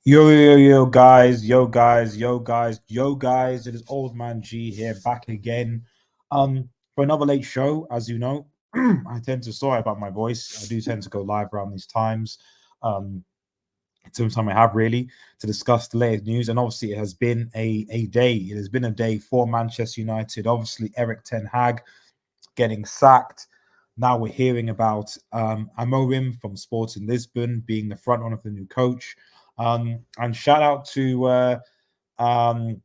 Yo, guys, it is Old Man G here, back again for another late show. As you know, sorry about my voice. I do tend to go live around these times. Um, Time I have really to discuss the latest news, and obviously it has been a day. It has been a day for Manchester United. Obviously, Erik ten Hag getting sacked. Now we're hearing about AMORIM from Sporting Lisbon being the front runner for the new coach. And shout out um,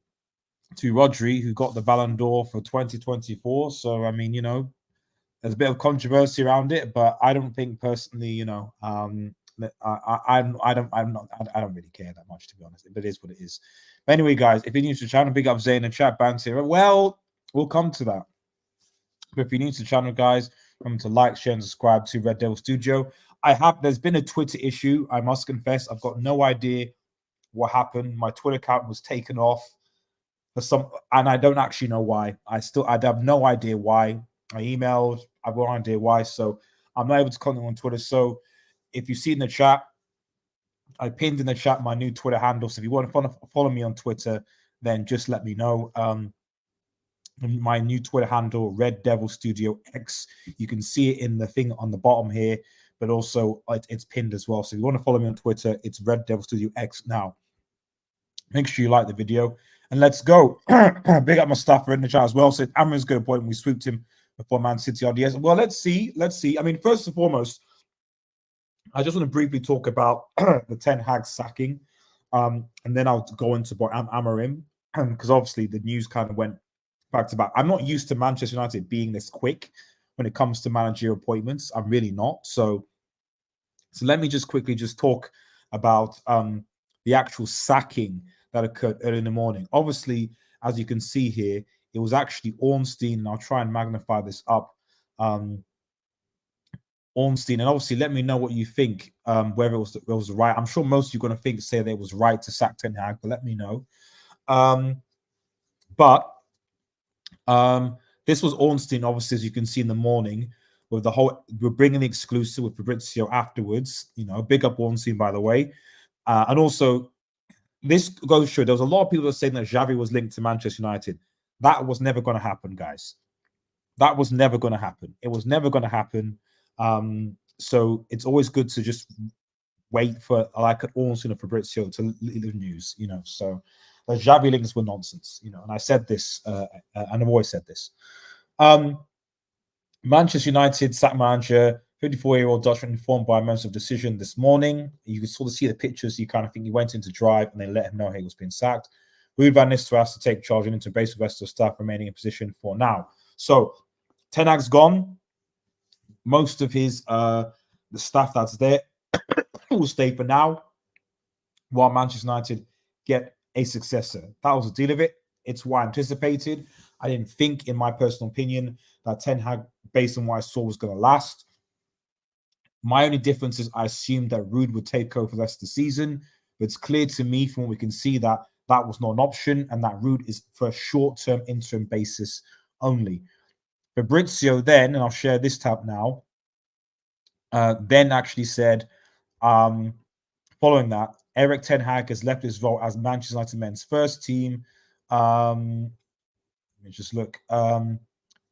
to Rodri, who got the Ballon d'Or for 2024. So I mean, there's a bit of controversy around it, but I don't think personally, I don't really care that much, to be honest. But it is what it is. But anyway, guys, if you're new to the channel, big up Zay in the chat, banter. Well, we'll come to that. But if you're new to the channel, guys, remember to like, share, and subscribe to Red Devil Studio. There's been a Twitter issue. I must confess, I've got no idea what happened. My Twitter account was taken off and I don't actually know why. I have no idea why. I emailed, I've no idea why. So I'm not able to contact on Twitter. So if you see in the chat, I pinned in the chat my new Twitter handle. So if you want to follow me on Twitter, then just let me know. My new Twitter handle, Red Devil Studio X. You can see it in the thing on the bottom here, but also it's pinned as well. So if you want to follow me on Twitter, it's Red Devil Studio X. Now, make sure you like the video and let's go. Big up my staffer in the chat as well. So Amron's got a point when we swooped him before Man City RDS. Well, let's see. I mean, first and foremost, I just want to briefly talk about the Ten Hag sacking, and then I'll go into AMORIM, because obviously the news kind of went back to back. I'm not used to Manchester United being this quick when it comes to managerial appointments. I'm really not. So let me just quickly talk about the actual sacking that occurred early in the morning. Obviously, as you can see here, it was actually Ornstein, and I'll try and magnify this up. Ornstein, and obviously let me know what you think, whether it was right. I'm sure most of you are going to say that it was right to sack Ten Hag, but let me know. This was Ornstein, obviously, as you can see in the morning, with we're bringing the exclusive with Fabrizio afterwards. Big up Ornstein, by the way. And also, this goes to show there was a lot of people that saying that Xavi was linked to Manchester United. That was never going to happen, guys. That was never going to happen. It was never going to happen. So it's always good to just wait for like an Ornstein or Fabrizio to lead the news. So the Xavi links were nonsense. And I said this, and I've always said this. Manchester United sack manager, 54-year-old Dutchman, informed by a moment of decision this morning. You can sort of see the pictures. You kind of think he went into drive and they let him know he was being sacked. Ruben van Nistelrooy has to take charge and into base with the rest of the staff remaining in position for now. So Ten Hag's gone. Most of his the staff that's there will stay for now, while Manchester United get a successor. That was the deal of it. It's what I anticipated. I didn't think, in my personal opinion, that Ten Hag, based on what I saw, was going to last. My only difference is I assumed that Ruud would take over for the rest of the season, but it's clear to me from what we can see that that was not an option, and that Ruud is for a short-term interim basis only. Fabrizio then, and I'll share this tab now, then actually said, following that, Erik ten Hag has left his role as Manchester United men's first team. Let me just look.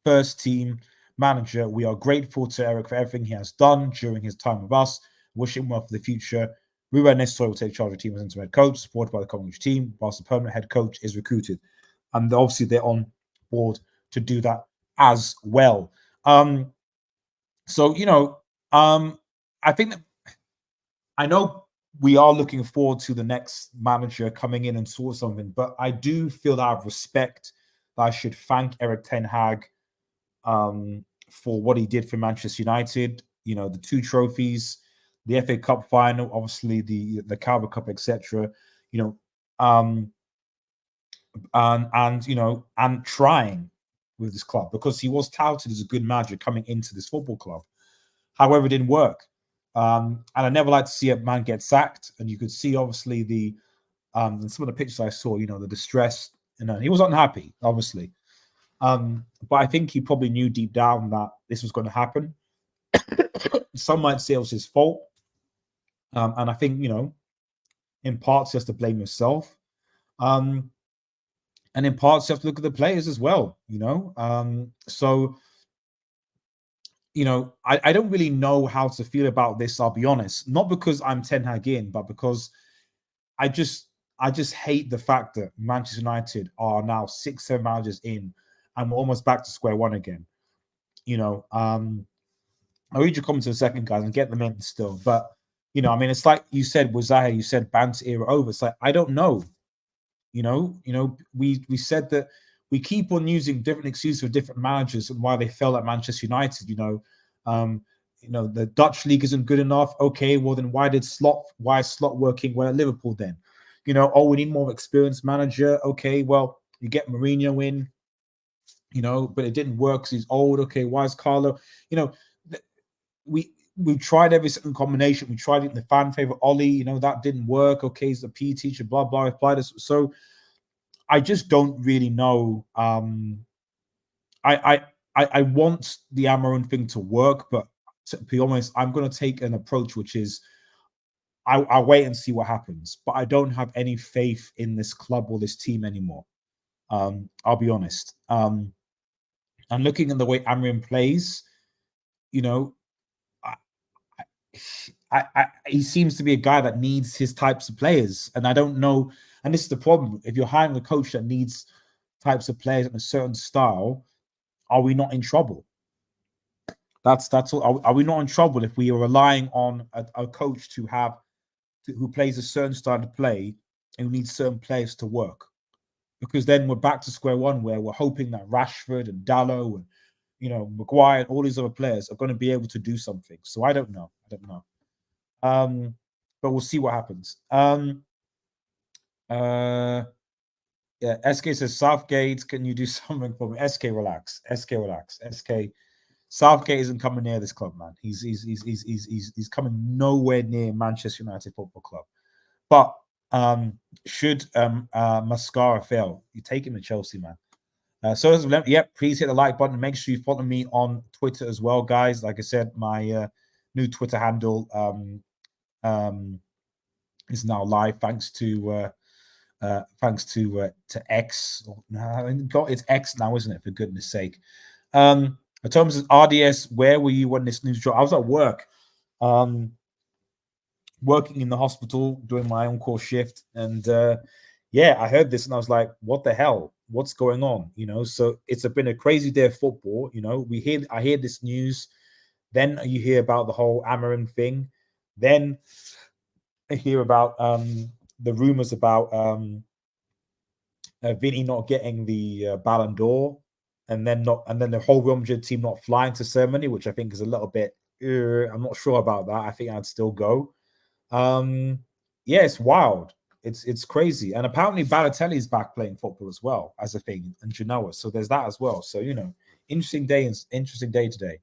First team manager. We are grateful to Erik for everything he has done during his time with us. Wish him well for the future. Ruben Nistelrooy will take charge of the team as interim head coach, supported by the coaching team, whilst the permanent head coach is recruited. And obviously they're on board to do that as well. So, I think that I know we are looking forward to the next manager coming in and sort something, but I do feel that I have respect that I should thank Erik ten Hag for what he did for Manchester United. The 2 trophies, the FA Cup final, obviously the Carabao Cup, etc. And trying with this club, because he was touted as a good manager coming into this football club. However, it didn't work. And I never like to see a man get sacked. And you could see, obviously, in some of the pictures I saw, the distress. He was unhappy, obviously. But I think he probably knew deep down that this was going to happen. Some might say it was his fault. And I think, In parts, you have to blame yourself. And in parts, you have to look at the players as well, you know? So, you know, I don't really know how to feel about this, I'll be honest. Not because I'm Ten Hag in, but because I just hate the fact that Manchester United are now 6-7 managers in and we're almost back to square one again. You know, I'll read your comments in a second, guys, and get them in still. But, you know, I mean, it's like you said with Zaha, you said banter era over. It's like, I don't know. You know, we said that we keep on using different excuses for different managers and why they fell at Manchester United. You know, the Dutch league isn't good enough. Okay, well then why is Slot working well at Liverpool then? You know, oh, we need more experienced manager. Okay, well, you get Mourinho in, you know, but it didn't work because he's old. Okay, why is Carlo? You know, we tried every single combination. We tried it in the fan favorite Ollie, you know, that didn't work. Okay, he's a PE teacher, blah, blah, applied this. So I just don't really know. I want the Amorim thing to work, but to be honest, I'm going to take an approach which is I'll wait and see what happens. But I don't have any faith in this club or this team anymore. I'll be honest. And looking at the way Amorim plays, you know, he seems to be a guy that needs his types of players, and I don't know. And this is the problem: if you're hiring a coach that needs types of players in a certain style, are we not in trouble? That's all. Are we not in trouble if we are relying on a coach who plays a certain style of play and who needs certain players to work? Because then we're back to square one, where we're hoping that Rashford and Dallo and, you know, Maguire and all these other players are going to be able to do something. So I don't know. But we'll see what happens. Yeah, SK says Southgate, can you do something for me? SK, relax. SK, Southgate isn't coming near this club, man. He's coming nowhere near Manchester United Football Club. But should Mascara fail, you take him to Chelsea, man. Yep, please hit the like button. Make sure you follow me on Twitter as well, guys. Like I said, my new Twitter handle is now live thanks to X. It's X now, isn't it? For goodness sake. In terms of RDS, where were you when this news dropped? I was at work, working in the hospital, doing my on-call shift, and yeah, I heard this and I was like, "What the hell? What's going on?" You know. So it's been a crazy day of football. You know, I hear this news, then you hear about the whole Amorim thing, then I hear about the rumors about Vinny not getting the Ballon d'Or, and then the whole Real Madrid team not flying to ceremony, which I think is a little bit. I'm not sure about that. I think I'd still go. Yeah, it's wild. It's crazy, and apparently Balotelli's back playing football as well as a thing, and Genoa. So there's that as well. So, you know, interesting day today.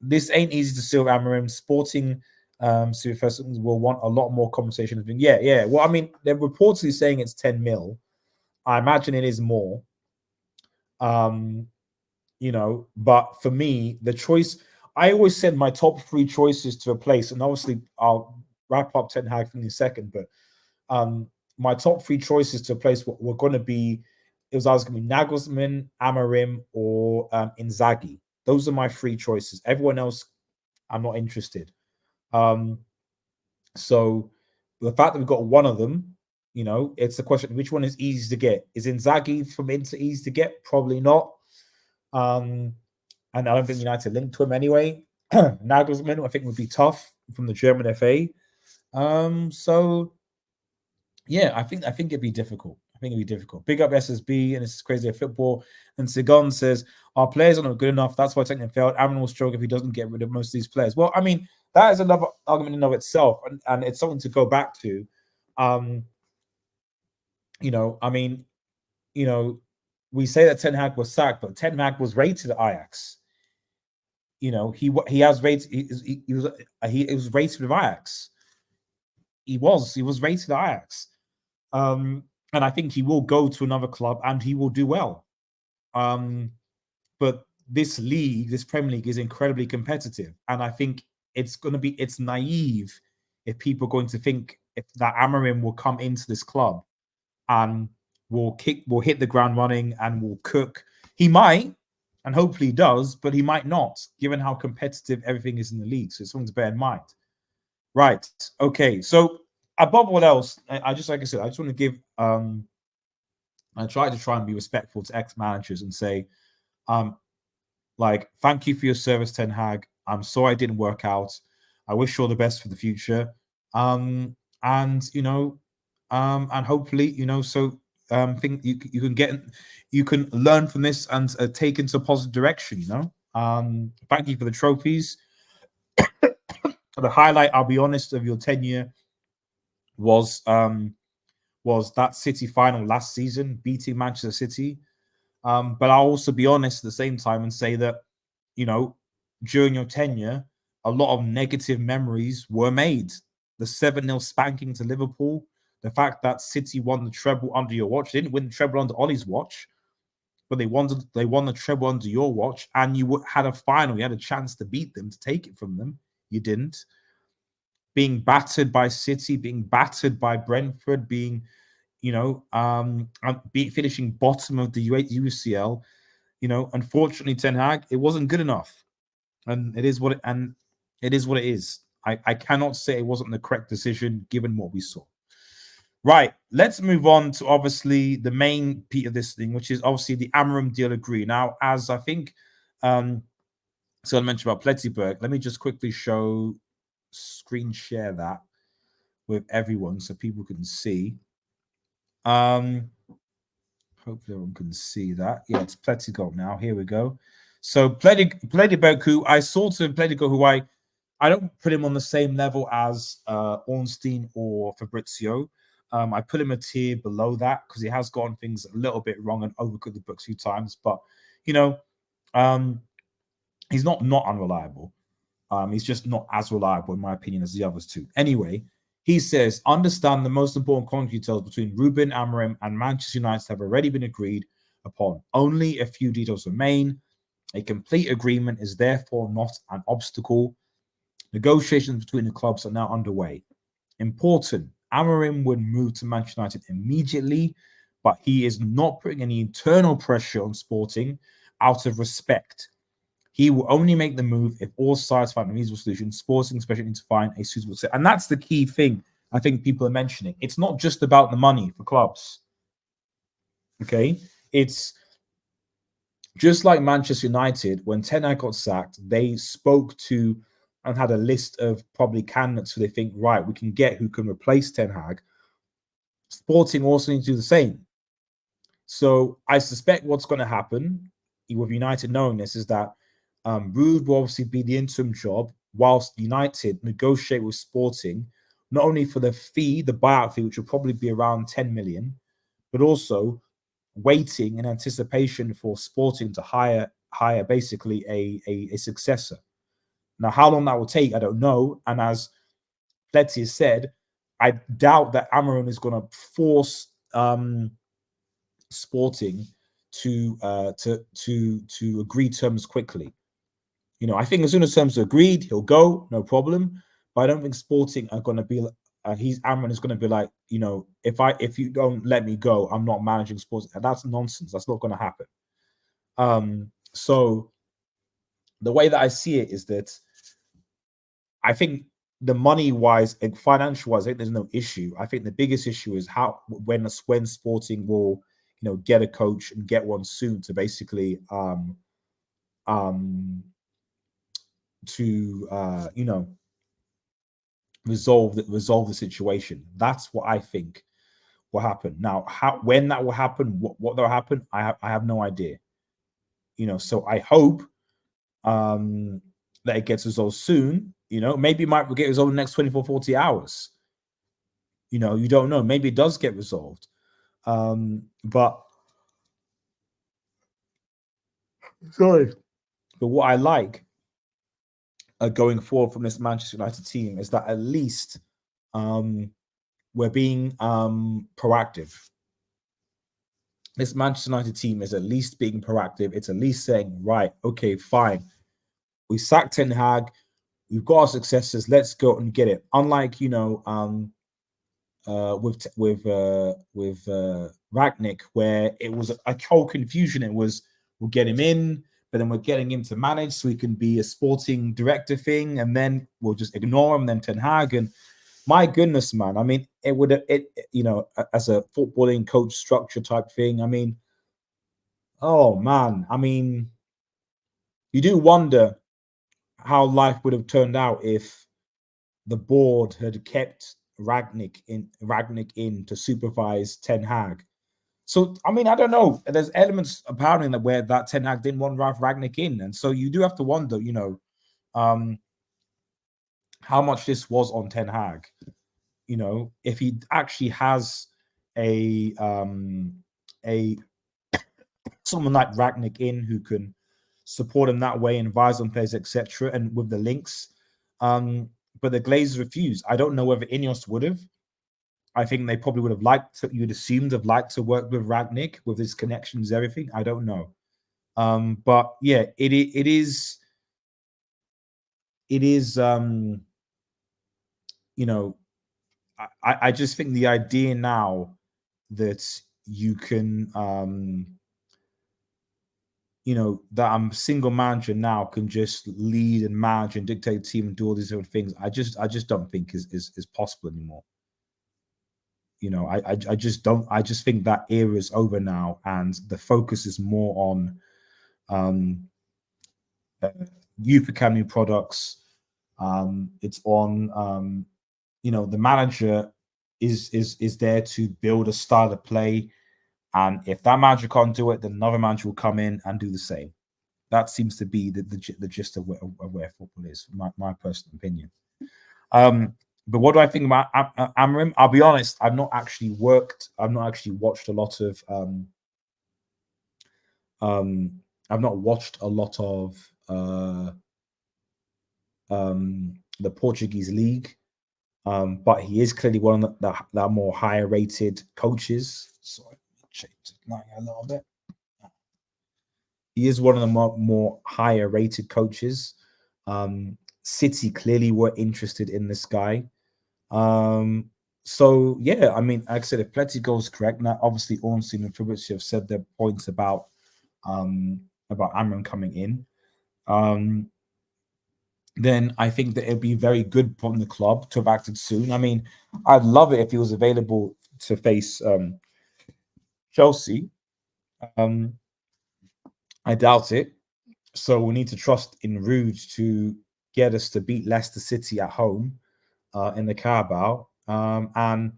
This ain't easy to seal Amorim. Sporting will want a lot more conversation. Yeah. Well, I mean, they're reportedly saying it's 10 mil. I imagine it is more. You know, but for me, the choice, I always said my top 3 choices to replace, and obviously I'll wrap up Ten Hag in a second, but my top 3 choices to replace were going to be, it was either going to be Nagelsmann, Amorim, or Inzaghi. Those are my 3 choices. Everyone else, I'm not interested. So the fact that we've got one of them, you know, it's the question: which one is easy to get? Is Inzaghi from Inter easy to get? Probably not. And I don't think United linked to him anyway. Nagelsmann, I think, would be tough from the German FA. So yeah, I think it'd be difficult. Big up SSB, and it's crazy football. And Sigon says our players are not good enough. That's why technically failed. Amon will struggle if he doesn't get rid of most of these players. Well, I mean, that is another argument in and of itself, and it's something to go back to. You know, I mean, you know, we say that Ten Hag was sacked, but Ten Hag was rated at Ajax. You know, he has rated. He was rated with Ajax. He was rated at Ajax. And I think he will go to another club and he will do well. But this league, this Premier League, is incredibly competitive, and I think it's naive if people are going to think if that Amorim will come into this club and will hit the ground running and will cook. He might, and hopefully he does, but he might not, given how competitive everything is in the league. So it's something to bear in mind. Right. Okay. So above all else, I just, like I said, I just want to give I try and be respectful to ex-managers and say, like, thank you for your service, Ten Hag. I'm sorry I didn't work out. I wish you all the best for the future. And and hopefully, think you can learn from this and take into a positive direction. Thank you for the trophies. The highlight, I'll be honest, of your tenure was that City final last season, beating Manchester City. But I'll also be honest at the same time and say that, during your tenure, a lot of negative memories were made. The 7-0 spanking to Liverpool, the fact that City won the treble under your watch. They didn't win the treble under Ollie's watch, but they won the treble under your watch, and you had a final. You had a chance to beat them, to take it from them. You didn't. Being battered by City, being battered by Brentford, finishing bottom of the UCL. Unfortunately, Ten Hag, it wasn't good enough, and it is what it is. I cannot say it wasn't the correct decision given what we saw. Right, let's move on to obviously the main piece of this thing, which is obviously the AMORIM deal agree. Now, as I think so I mentioned about Plettenberg, let me just quickly screen share that with everyone so people can see. Hopefully everyone can see that. Yeah, it's Plettenberg now. Here we go. So Plettenberg, who I sort of Plettenberg, who I don't put him on the same level as Ornstein or Fabrizio. I put him a tier below that because he has gotten things a little bit wrong and overcooked the books a few times. But he's not unreliable. He's just not as reliable, in my opinion, as the others two. Anyway, he says, understand the most important contract details between Ruben, AMORIM, and Manchester United have already been agreed upon. Only a few details remain. A complete agreement is therefore not an obstacle. Negotiations between the clubs are now underway. Important, AMORIM would move to Manchester United immediately, but he is not putting any internal pressure on Sporting out of respect. He will only make the move if all sides find a reasonable solution. Sporting especially need to find a suitable set. And that's the key thing I think people are mentioning. It's not just about the money for clubs. Okay? It's just like Manchester United, when Ten Hag got sacked, they spoke to and had a list of probably candidates who they think, right, we can get who can replace Ten Hag. Sporting also need to do the same. So I suspect what's going to happen with United knowing this is that Rude will obviously be the interim job whilst United negotiate with Sporting, not only for the fee, the buyout fee, which will probably be around 10 million, but also waiting in anticipation for Sporting to hire basically a successor. Now, how long that will take, I don't know. And as Pletty has said, I doubt that AMORIM is going to force Sporting to agree terms quickly. I think as soon as terms are agreed, he'll go, no problem. But I don't think Sporting are going to be. AMORIM is going to be like, if you don't let me go, I'm not managing Sporting. That's nonsense. That's not going to happen. So the way that I see it is that I think the money-wise and financial-wise, I think there's no issue. I think the biggest issue is when Sporting will, get a coach and get one soon to basically resolve the situation. That's what I think will happen. Now, when that will happen, what will happen, I have no idea. So I hope that it gets resolved soon. Maybe it might get resolved in the next 24, 40 hours. You don't know. Maybe it does get resolved. But what I like going forward from this Manchester United team is that at least we're being proactive. This Manchester United team is at least being proactive. It's at least saying, right, okay, fine. We sacked Ten Hag. We've got our successors. Let's go and get it. Unlike, Ragnick, where it was a whole confusion. It was, we'll get him in, but then we're getting him to manage so he can be a sporting director thing, and then we'll just ignore him. Then Ten Hag, and my goodness, man. I mean, as a footballing coach structure type thing. I mean, oh man. I mean, you do wonder how life would have turned out if the board had kept Ragnick in to supervise Ten Hag. So, I mean, I don't know. There's elements apparently where that Ten Hag didn't want Ralph Ragnick in. And so you do have to wonder, how much this was on Ten Hag. If he actually has a someone like Ragnick in who can support him that way, advise on players, etc., and with the links. But the Glazers refused. I don't know whether Ineos would have. I think they probably would have liked to, you'd assumed have liked to work with Ragnick with his connections, everything. I don't know. But yeah, it is I just think the idea now that you can that I'm single manager now can just lead and manage and dictate the team and do all these different things. I just don't think is possible anymore. I just don't. I just think that era is over now, and the focus is more on youth academy products. It's on the manager is there to build a style of play, and if that manager can't do it, then another manager will come in and do the same. That seems to be the gist of where football is, my personal opinion. But what do I think about Amorim? I'll be honest, I've not actually watched a lot of I've not watched a lot of the Portuguese league, but he is clearly one of the more higher rated coaches. Sorry, change the light a little bit. He is one of the more higher rated coaches. City clearly were interested in this guy. So yeah, I mean, like I said, if Pletigo is correct, now obviously Ornstein and Fabrizio have said their points about Amorim coming in. Then I think that it'd be very good from the club to have acted soon. I mean, I'd love it if he was available to face Chelsea. I doubt it. So we need to trust in Rude to get us to beat Leicester City at home in the Carabao. And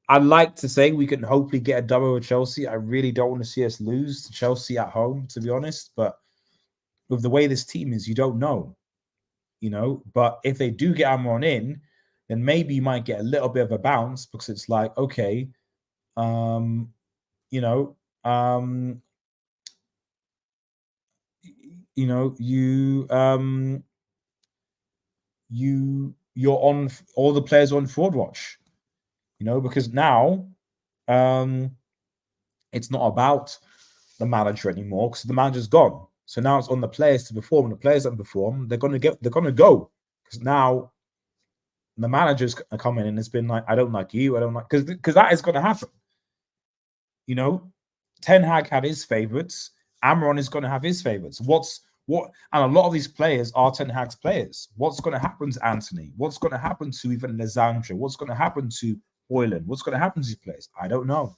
I'd like to say we can hopefully get a double with Chelsea. I really don't want to see us lose to Chelsea at home, to be honest. But with the way this team is, you don't know. But if they do get Amorim in, then maybe you might get a little bit of a bounce, because it's like, okay, you're on, all the players on fraud watch, because now it's not about the manager anymore, because the manager's gone. So now it's on the players to perform. And the players that perform, they're gonna go, because now the managers are coming in and it's been like, I don't like you, I don't like, because that is going to happen. Ten Hag had his favorites. Amorim is going to have his favorites. And a lot of these players are Ten Hag's players. What's going to happen to Anthony? What's going to happen to even Lizandra? What's going to happen to Hoyland? What's going to happen to these players? I don't know.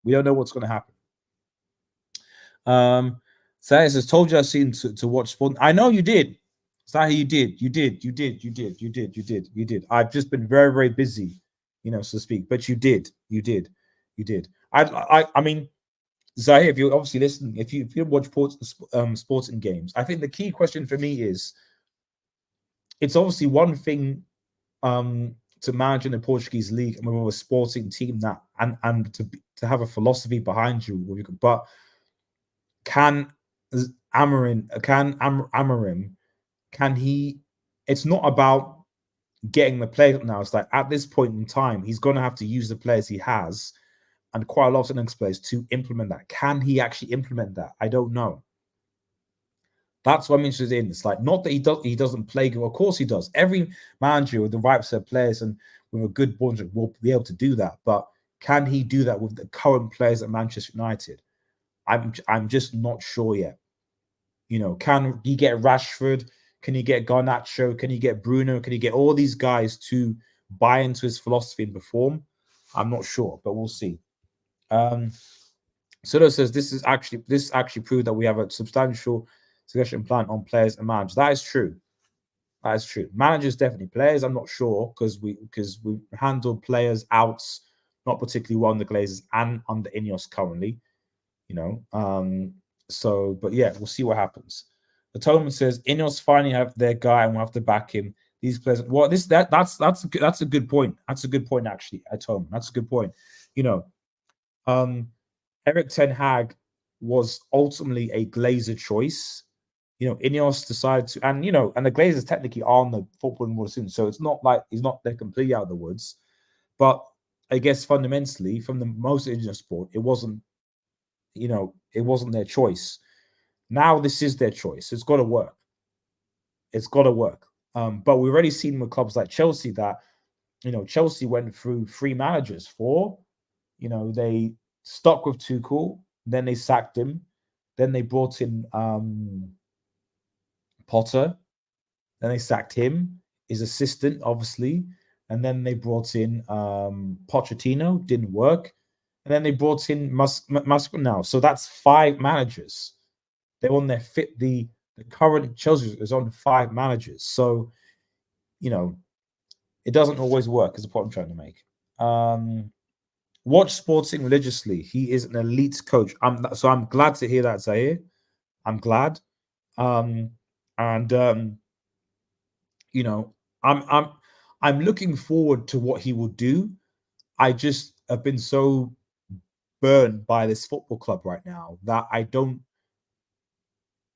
We don't know what's going to happen. Saez says, told you I seen to watch sport. I know you did. Sahi, you did. I've just been very, very busy, so to speak. But you did. I mean, Zahir, if you're obviously listening, if you watch sporting games, I think the key question for me is, it's obviously one thing to manage in the Portuguese league and with a sporting team that and to have a philosophy behind you, but can Amorim, it's not about getting the players now. It's like, at this point in time, he's going to have to use the players he has, and quite a lot of players, to implement that. Can he actually implement that? I don't know. That's what I'm interested in. It's like not that he doesn't play good. Of course he does. Every manager with the right set of players and with a good board will be able to do that. But can he do that with the current players at Manchester United? I'm just not sure yet. You know, can he get Rashford? Can he get Garnacho? Can he get Bruno? Can he get all these guys to buy into his philosophy and perform? I'm not sure, but we'll see. Sudo says this actually proved that we have a substantial succession plan on players and managers. That is true. That is true. Managers definitely. Players, I'm not sure because we handled players outs not particularly well in the Glazers and under Ineos currently. You know, so but yeah, we'll see what happens. Atonement says Ineos finally have their guy and we'll have to back him. These players, well, that's a good point. That's a good point actually. Atonement, that's a good point. You know, Erik ten Hag was ultimately a Glazer choice. You know, Ineos decided to, and you know, and the Glazers technically are on the football world soon, so it's not like they're completely out of the woods. But I guess fundamentally, from the most Indian sport, it wasn't, you know, it wasn't their choice. Now this is their choice. It's got to work. It's got to work. But we've already seen with clubs like Chelsea that, you know, Chelsea went through 3 managers, 4. You know, they stuck with Tuchel, then they sacked him, then they brought in Potter, then they sacked him, his assistant, obviously, and then they brought in Pochettino, didn't work, and then they brought in Musk now. So that's 5 managers. They're on their fit. The current Chelsea is on 5 managers. So, you know, it doesn't always work, is the point I'm trying to make. Watch Sporting religiously. He is an elite coach. So I'm glad to hear that, Zaire. I'm glad. You know, I'm looking forward to what he will do. I just have been so burned by this football club right now that I don't.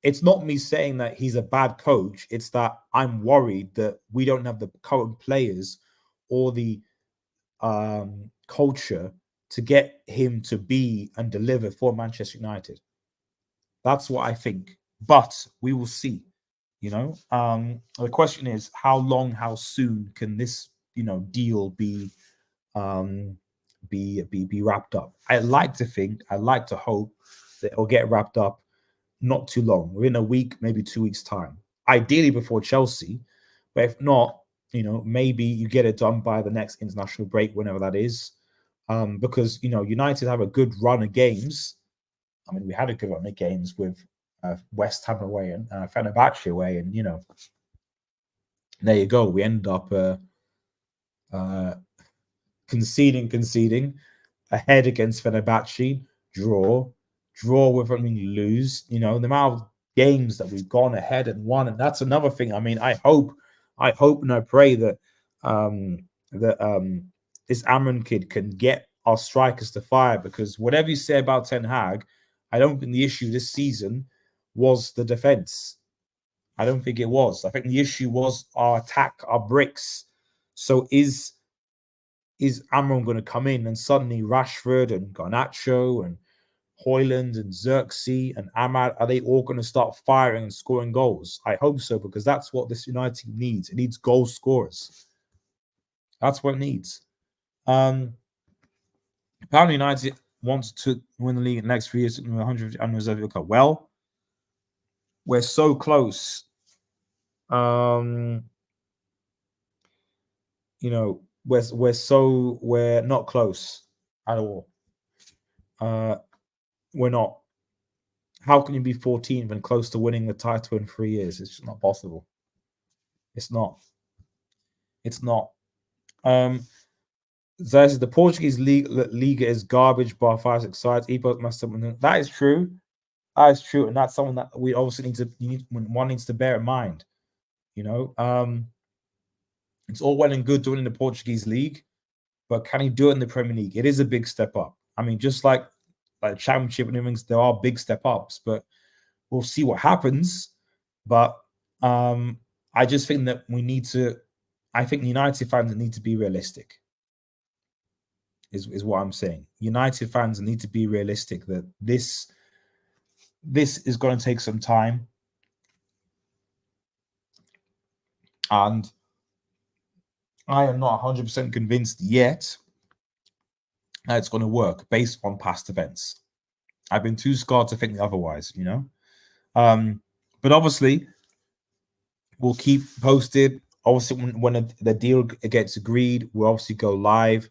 It's not me saying that he's a bad coach. It's that I'm worried that we don't have the current players or the culture to get him to be and deliver for Manchester United. That's what I think. But we will see. You know, the question is how long, how soon can this, you know, deal be wrapped up? I like to think, I like to hope that it'll get wrapped up not too long, within a week, maybe 2 weeks' time. Ideally before Chelsea, but if not, you know, maybe you get it done by the next international break, whenever that is. Because, you know, United have a good run of games. I mean, we had a good run of games with West Ham away and Fenerbahce away, and you know, there you go. We ended up conceding ahead against Fenerbahce, draw with, I mean, lose. You know, the amount of games that we've gone ahead and won, and that's another thing. I mean, I hope and I pray that this Amron kid can get our strikers to fire, because whatever you say about Ten Hag, I don't think the issue this season was the defense. I don't think it was. I think the issue was our attack, our bricks. So is Amron going to come in and suddenly Rashford and Garnacho and Hoyland and Xerxes and Ahmad, are they all going to start firing and scoring goals? I hope so, because that's what this United team needs. It needs goal scorers. That's what it needs. Apparently United wants to win the league in the next 3 years, 100 unreserved cup. Well, we're so close. You know, we're not close at all. We're not. How can you be 14th and close to winning the title in 3 years? It's just not possible. It's not. It's not. Says the Portuguese Liga is garbage bar 5-6 sides. That is true. That is true, and that's something that we obviously one needs to bear in mind. You know, it's all well and good doing in the Portuguese league, but can he do it in the Premier League? It is a big step up. I mean, just like Championship and everything, there are big step ups, but we'll see what happens. But I just think that we need to. I think United fans need to be realistic. Is what I'm saying. United fans need to be realistic that this is going to take some time. And I am not 100% convinced yet that it's going to work based on past events. I've been too scarred to think otherwise, you know. But obviously, we'll keep posted. Obviously, when the deal gets agreed, we'll obviously go live,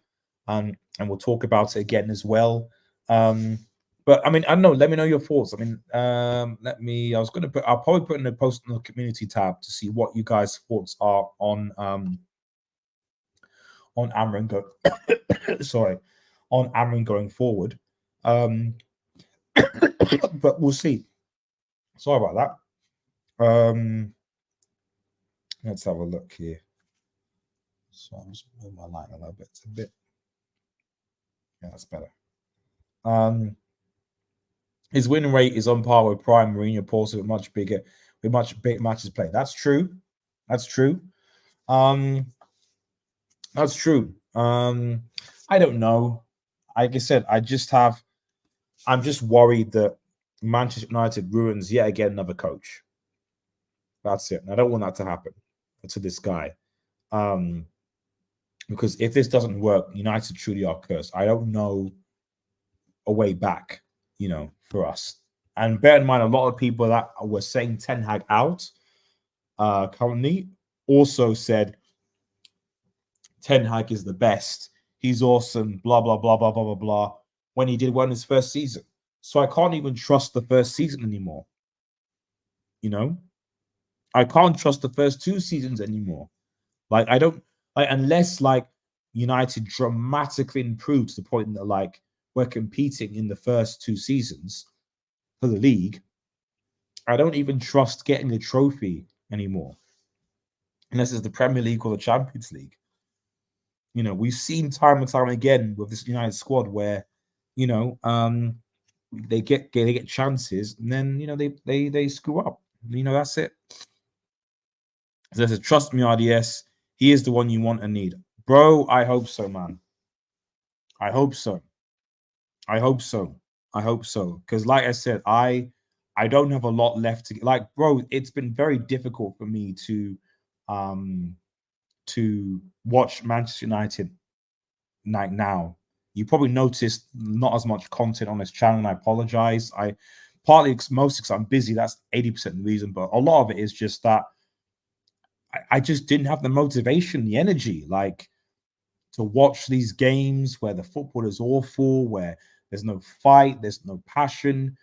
and we'll talk about it again as well. But I mean, I don't know. Let me know your thoughts. I mean, I'll probably put in a post in the community tab to see what you guys' thoughts are on AMORIM on AMORIM going forward. But we'll see. Sorry about that. Let's have a look here. So I'm just moving my line a little bit. It's a bit. Yeah, that's better. His win rate is on par with prime Mourinho, Porto, with much big matches played. That's true. That's true. That's true. I don't know. Like I said, I'm just worried that Manchester United ruins yet again another coach. That's it. And I don't want that to happen to this guy. Because if this doesn't work, United truly are cursed. I don't know a way back, you know, for us. And bear in mind, a lot of people that were saying Ten Hag out currently also said Ten Hag is the best. He's awesome, blah, blah, blah, blah, blah, blah, blah, when he did well in his first season. So I can't even trust the first season anymore. You know? I can't trust the first 2 seasons anymore. Like, I don't, like, unless, like, United dramatically improved to the point that, like, we're competing in the first 2 seasons for the league, I don't even trust getting the trophy anymore. Unless it's the Premier League or the Champions League. You know, we've seen time and time again with this United squad where, you know, they get chances and then, you know, they screw up. You know, that's it. So there's a trust me, RDS. He is the one you want and need. Bro, I hope so, man. I hope so. I hope so. I hope so. Because like I said, I don't have a lot left to, like, bro, it's been very difficult for me to watch Manchester United like now. You probably noticed not as much content on this channel, and I apologize. Mostly because I'm busy. That's 80% the reason, but a lot of it is just that I just didn't have the motivation, the energy, like, to watch these games where the football is awful, where there's no fight, there's no passion,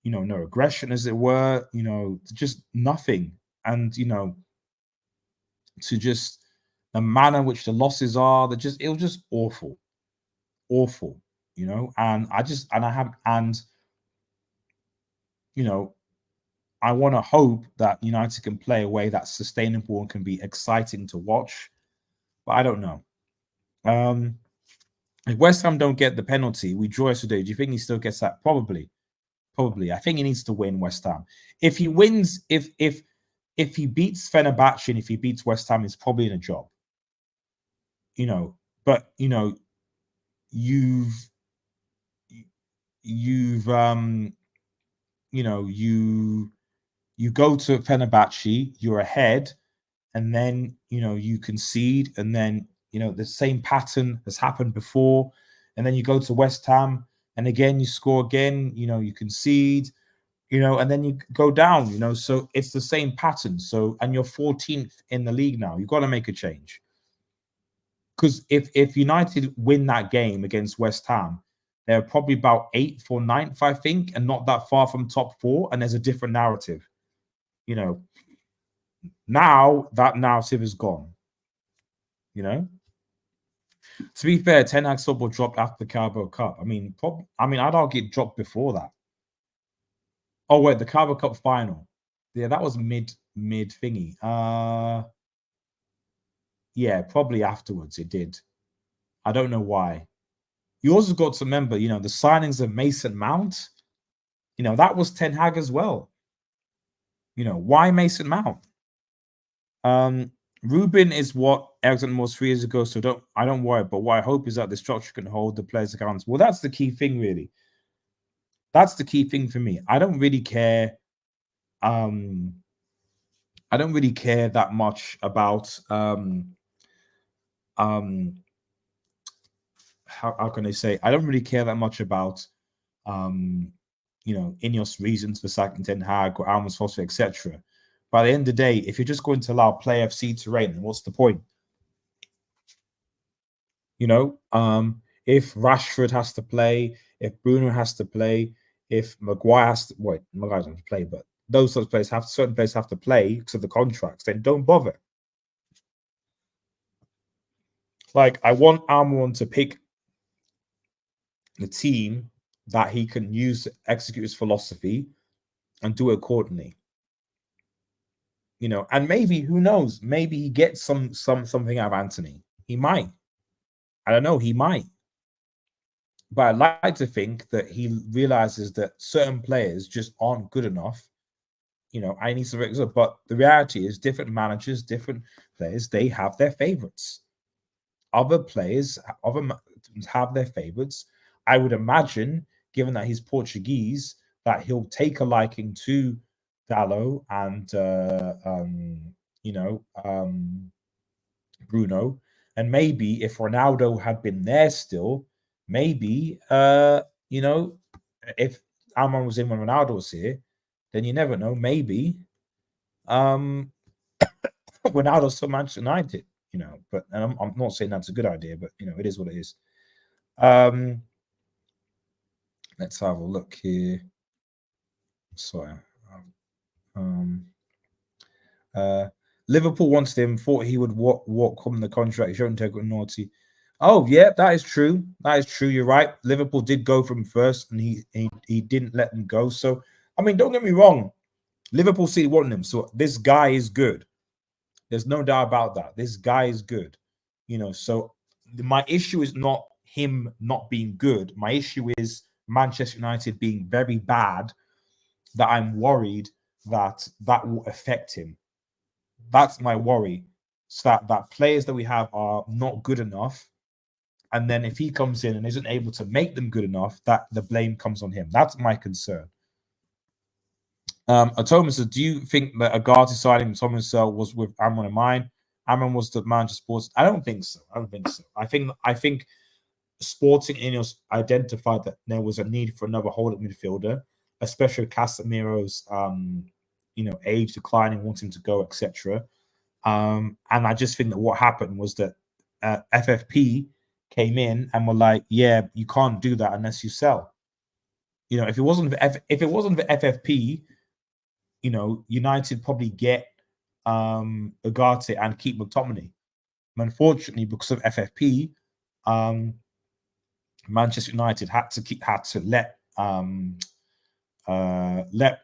you know, no aggression, as it were, you know, just nothing. And, you know, to just the manner in which the losses are, it was just awful, you know. And you know, I want to hope that United can play a way that's sustainable and can be exciting to watch, but I don't know. If West Ham don't get the penalty, we draw today. Do you think he still gets that? Probably. I think he needs to win West Ham. If he wins, if he beats Fenerbahce and if he beats West Ham, he's probably in a job. You know, but you know, you go to Fenerbahce, you're ahead, and then, you know, you concede, and then, you know, the same pattern has happened before, and then you go to West Ham, and again, you score again, you know, you concede, you know, and then you go down, you know, so it's the same pattern. So, and you're 14th in the league now. You've got to make a change. Because if United win that game against West Ham, they're probably about 8th or 9th, I think, and not that far from top 4, and there's a different narrative. You know, now that narrative is gone. You know, to be fair, Ten Hag's football dropped after the Carabao Cup. I mean, I'd argue it dropped before that. Oh wait, the Carabao Cup final. Yeah, that was mid thingy. Yeah, probably afterwards it did. I don't know why. You also got to remember, you know, the signings of Mason Mount. You know, that was Ten Hag as well. You know, why Mason Mount? Ruben is what Ericsson was 3 years ago, so I don't worry. But what I hope is that the structure can hold the players accountable. Well, that's the key thing, really. That's the key thing for me. I don't really care. I I don't really care that much about how can I say? I don't really care that much about Ineos reasons for sacking Ten Hag or Almonds Foster, etc. By the end of the day, if you're just going to allow Play FC to reign, then what's the point? If Rashford has to play, if Bruno has to play, if Maguire has to Maguire doesn't have to play, but those sorts of players certain players have to play because of the contracts, then don't bother. Like, I want Almiron to pick the team that he can use to execute his philosophy and do it accordingly. And maybe, who knows, maybe he gets something out of Anthony. He might. I don't know, he might. But I'd like to think that he realizes that certain players just aren't good enough. I need to, but the reality is different managers, different players, they have their favorites. Other players, have their favorites. I would imagine, given that he's Portuguese, that he'll take a liking to Dallo and Bruno. And maybe if Ronaldo had been there still, maybe if Alman was in when Ronaldo was here, then you never know. Maybe Ronaldo's still Manchester United, but and I'm not saying that's a good idea, but it is what it is. Let's have a look here. Sorry. Liverpool wanted him, thought he would walk from the contract. He showed integrity naughty. Oh, yeah, that is true. That is true. You're right. Liverpool did go from first, and he didn't let them go. So, I mean, don't get me wrong. Liverpool City wanted him. So this guy is good. There's no doubt about that. This guy is good. So my issue is not him not being good. My issue is Manchester United being very bad, that I'm worried that will affect him. That's my worry. So that players that we have are not good enough. And then if he comes in and isn't able to make them good enough, that the blame comes on him. That's my concern. Thomas says, do you think that Agati signing Thomas was with Amon in mind? Amon was the manager of Sports. I don't think so. I think Sporting Ineos identified that there was a need for another holding midfielder, especially Casemiro's age declining, wanting to go, etc. And I just think that what happened was that FFP came in and were like, yeah, you can't do that unless you sell. If it wasn't for FFP, United probably get Ugarte and keep McTominay. Unfortunately, because of FFP, Manchester United had to let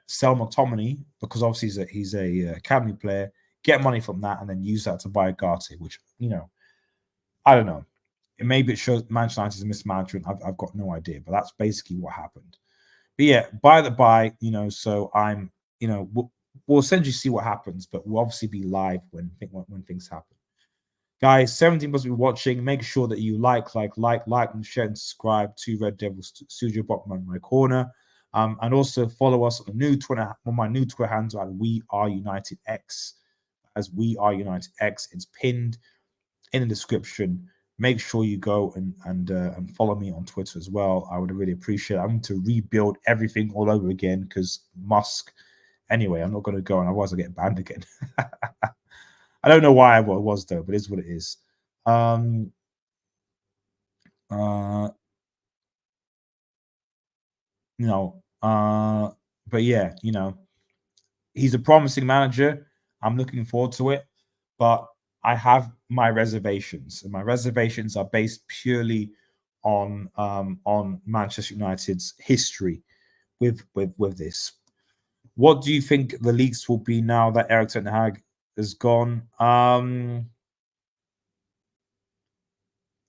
sell McTominay, because obviously he's a academy player, get money from that, and then use that to buy Ugarte, which I don't know. Maybe it shows Manchester United's mismanagement. I've got no idea, but that's basically what happened. But yeah, by the by, so I'm, we'll essentially see what happens, but we'll obviously be live when things happen. Guys, 17 plus be watching. Make sure that you like, and share and subscribe to Red Devil Studio Bottom in my corner. And also follow us on the new Twitter, on my new Twitter handle at We Are United X, as We Are United X. It's pinned in the description. Make sure you go and follow me on Twitter as well. I would really appreciate it. I'm going to rebuild everything all over again because Musk. Anyway, I'm not going to go, and otherwise I'll get banned again. I don't know why it was though, but it's what it is. But yeah, he's a promising manager. I'm looking forward to it, but I have my reservations, and my reservations are based purely on Manchester United's history with this. What do you think the leaks will be now that Erik Ten Hag is gone?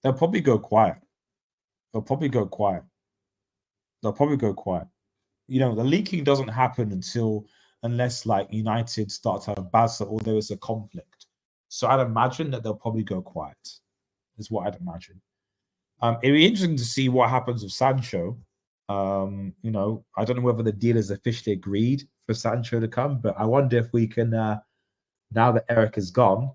They'll probably go quiet. The leaking doesn't happen unless like United start to have Barca or there is a conflict. So I'd imagine that they'll probably go quiet, is what I'd imagine. It'd be interesting to see what happens with Sancho. I don't know whether the deal is officially agreed for Sancho to come, but I wonder if we can now that Erik is gone,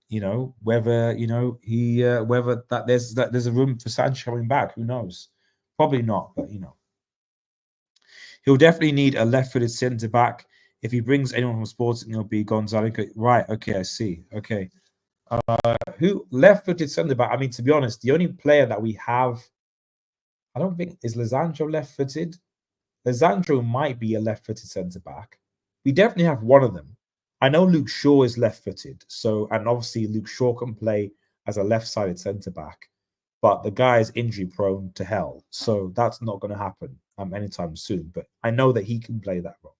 you know, whether he whether there's a room for Sanchez coming back, who knows? Probably not, but you know, he'll definitely need a left-footed centre back. If he brings anyone from Sporting, it'll be Gonzalo. Right? Okay, I see. Okay, who left-footed centre back? I mean, to be honest, the only player that we have, I don't think, is Lisandro left-footed. Lisandro might be a left-footed centre back. We definitely have one of them. I know Luke Shaw is left-footed, so and obviously Luke Shaw can play as a left-sided centre back, but the guy is injury-prone to hell, so that's not going to happen anytime soon. But I know that he can play that role.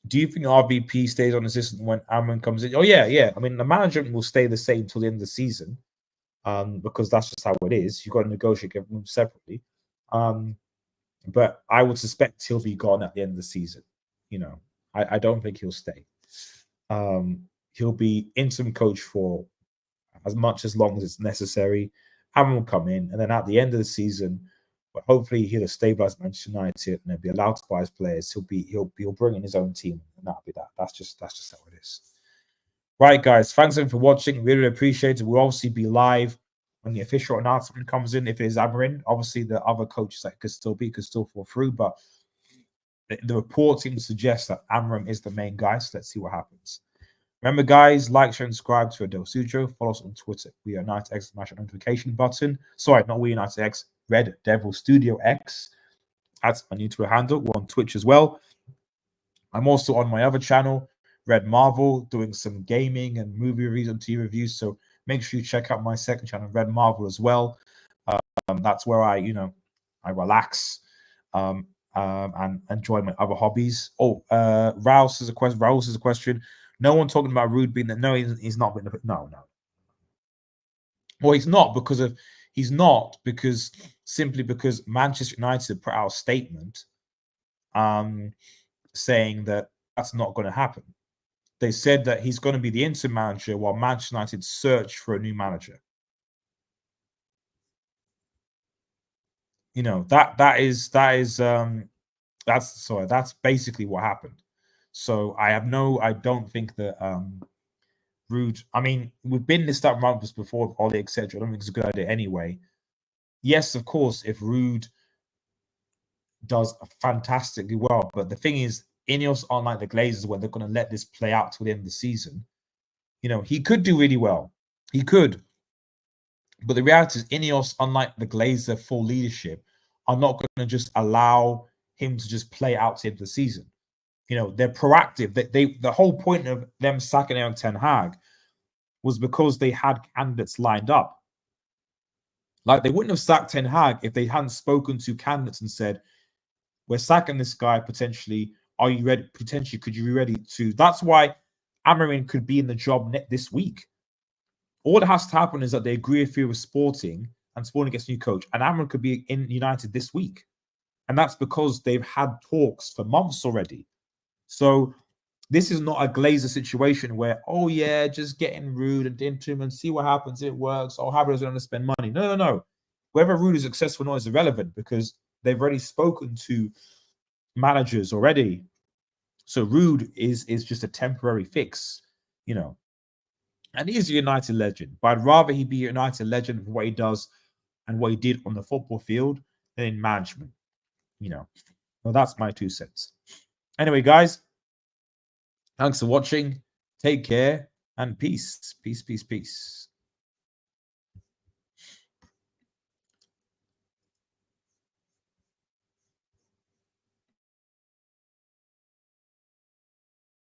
Do you think RVP stays on the system when AMORIM comes in? Oh yeah. I mean, the management will stay the same till the end of the season, because that's just how it is. You've got to negotiate them separately. But I would suspect he'll be gone at the end of the season. You know, I don't think he'll stay. He'll be interim coach for as long as it's necessary. AMORIM will come in, and then at the end of the season, but hopefully he'll have stabilized Manchester United and he'll be allowed to buy his players. He'll bring in his own team, and that'll be that. That's just how it is. Right, guys. Thanks again for watching. Really appreciate it. We'll obviously be live when the official announcement comes in. If it is AMORIM, obviously the other coaches that could still fall through, but the report seems to suggest that AMORIM is the main guy. So let's see what happens. Remember, guys, like, share, and subscribe to Adele Sujo. Follow us on Twitter. We are United X. Smash that notification button. Sorry, not We United X. Red Devil Studio X. That's my new Twitter handle. We're on Twitch as well. I'm also on my other channel, Red Marvel, doing some gaming and movie reviews and TV reviews. So make sure you check out my second channel, Red Marvel, as well. That's where I relax and enjoy my other hobbies. Oh, Rouse is a question. No one talking about Rude being that. No, he's not. No. Well, he's not simply because Manchester United put out a statement saying that that's not going to happen. They said that he's going to be the interim manager while Manchester United search for a new manager. You know, that's basically what happened. So I don't think that Rude, I mean, we've been this stuff around this before, Ollie, etc. I don't think it's a good idea anyway. Yes, of course, if Rude does fantastically well, but the thing is, Ineos aren't like the Glazers where they're going to let this play out till the end of the season. You know, he could do really well. He could. But the reality is, Ineos, unlike the Glazer full leadership, are not going to just allow him to just play out to the end of the season. You know, they're proactive. The whole point of them sacking Erik Ten Hag was because they had candidates lined up. Like, they wouldn't have sacked Ten Hag if they hadn't spoken to candidates and said, we're sacking this guy potentially. Are you ready? Potentially, could you be ready to? That's why AMORIM could be in the job this week. All that has to happen is that they agree with Sporting and Sporting gets a new coach, and AMORIM could be in United this week. And that's because they've had talks for months already. So this is not a Glazer situation where, oh yeah, just getting Rude and into him and see what happens. It works. Oh, how does going to spend money? No. Whether Rude is successful or not is irrelevant because they've already spoken to managers already. So Rude is just a temporary fix, you know. And he's a United legend, but I'd rather he be a United legend for what he does and what he did on the football field than in management, you know. Well, that's my 2 cents. Anyway, guys, thanks for watching. Take care and peace. Peace.